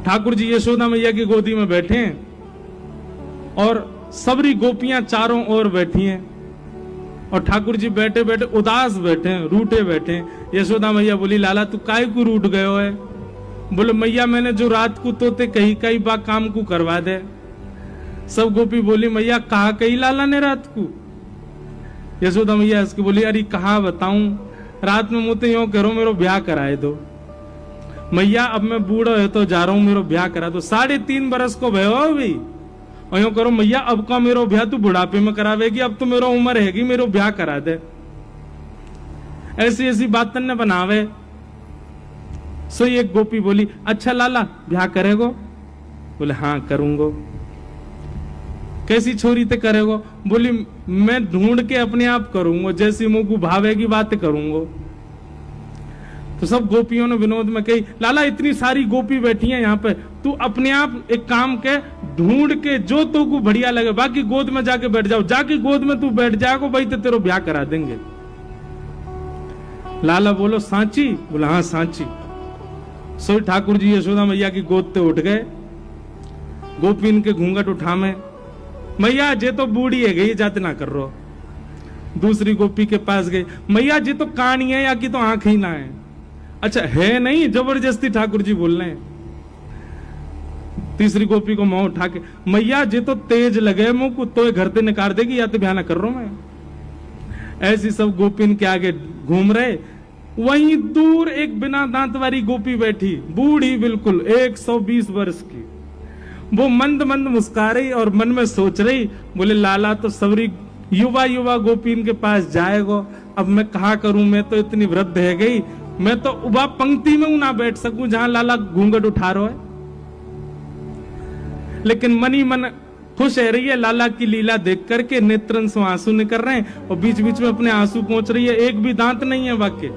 ठाकुर जी यशोदा मैया की गोदी में बैठे हैं और सबरी गोपियां चारों ओर बैठी हैं और ठाकुर जी बैठे बैठे उदास बैठे हैं, रूठे बैठे हैं। यशोदा मैया बोली, लाला तू काय को रूठ गयो है? बोले, मैया मैंने जो रात को तोते कही कई बा काम को करवा दे। सब गोपी बोली, मैया कहा कही लाला ने रात को? यशोदा मैया इसकी बोली, अरे कहा बताऊं, रात में मुझे यूं करो मेरो ब्याह कराए दो। मैया अब मैं बूढ़ा है तो जा रहा हूं, मेरो ब्याह करा दो। 3.5 बरस को भयो भाई, और यूं करो मैया अब का मेरो ब्याह तू बुढ़ापे में करावेगी, अब तो मेरो उम्र हैगी, मेरो ब्याह करा दे। ऐसी ऐसी बात तन्ने बनावे। सो एक गोपी बोली, अच्छा लाला ब्याह करेगो? बोले, हाँ करूंगो। कैसी छोरी ते करेगो? बोली, मैं ढूंढ के अपने आप करूंगो, जैसी मुंह को भावेगी बात करूंगो। तो सब गोपियों ने विनोद में कही, लाला इतनी सारी गोपी बैठी हैं यहाँ पे, तू अपने आप एक काम के ढूंढ के जो तो को बढ़िया लगे, बाकी गोद में जाके बैठ जाओ, जाके गोद में तू बैठ जाएगो भाई तो तेरो ब्याह करा देंगे। लाला बोलो, सांची? बोला, हाँ सांची। सो ठाकुर जी यशोदा मैया की गोद ते उठ गए। गोपी इनके घूंघट उठा में, मैया जे तो बूढ़ी है गई, जाते ना कर रो। दूसरी गोपी के पास गई, मैया जी तो कानी है या की तो आंख ही ना है। अच्छा है नहीं, जबरदस्ती ठाकुर जी बोल रहे हैं। तीसरी गोपी को मुंह उठा के, मैया जी तो तेज लगे मुंह को, तो घर से निकाल देगी, या तो ब्याह ना कर रहा हूं मैं। ऐसी सब गोपी इनके आगे घूम रहे। वहीं दूर एक बिना दांत वाली गोपी बैठी, बूढ़ी बिल्कुल 120 वर्ष की। वो मंद मंद मुस्कुरा रही और मन में सोच रही, बोले लाला तो सबरी युवा युवा गोपी इनके पास जाएगो, अब मैं कहा करूं, मैं तो इतनी वृद्ध है गई, मैं तो उबा पंक्ति में ना बैठ सकूं जहां लाला घूंघट उठा रहा है। लेकिन मनी मन खुश है रही है लाला की लीला देख करके, नेत्रन से आंसू निकल रहे हैं और बीच बीच में अपने आंसू पहुंच रही है, एक भी दांत नहीं है वाक्य।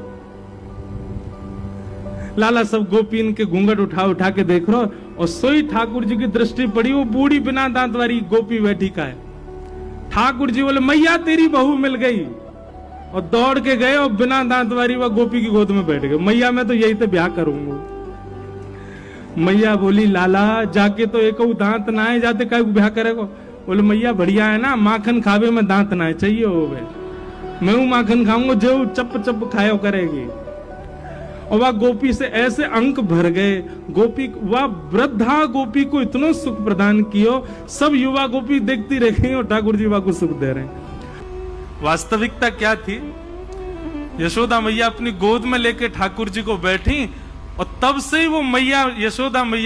लाला सब गोपी इनके घूंघट उठा उठा के देख रहा और सोई ठाकुर जी की दृष्टि पड़ी, वो बूढ़ी बिना दांत वाली गोपी बैठी का है। ठाकुर जी बोले, मैया तेरी बहू मिल गई, और दौड़ के गए और बिना दांत वाली वह गोपी की गोद में बैठ गए। मैया मैं तो यही तो ब्याह करूंगा। मैया बोली, लाला जाके तो एक दांत ना है, जाते का ब्याह करेगो? बोले, मैया बढ़िया है ना, माखन खावे में दांत ना है, चाहिए हो मैं हूं माखन खाऊंगा, जो चप चप खायो करेगी। और वह गोपी से ऐसे अंक भर गए, गोपी वह वृद्धा गोपी को इतना सुख प्रदान कियो, सब युवा गोपी देखती रह गई और ठाकुर जी वह को सुख दे रहे हैं। वास्तविकता क्या थी? यशोदा मैया अपनी गोद में लेके ठाकुर जी को बैठी और तब से ही वो मैया यशोदा मैया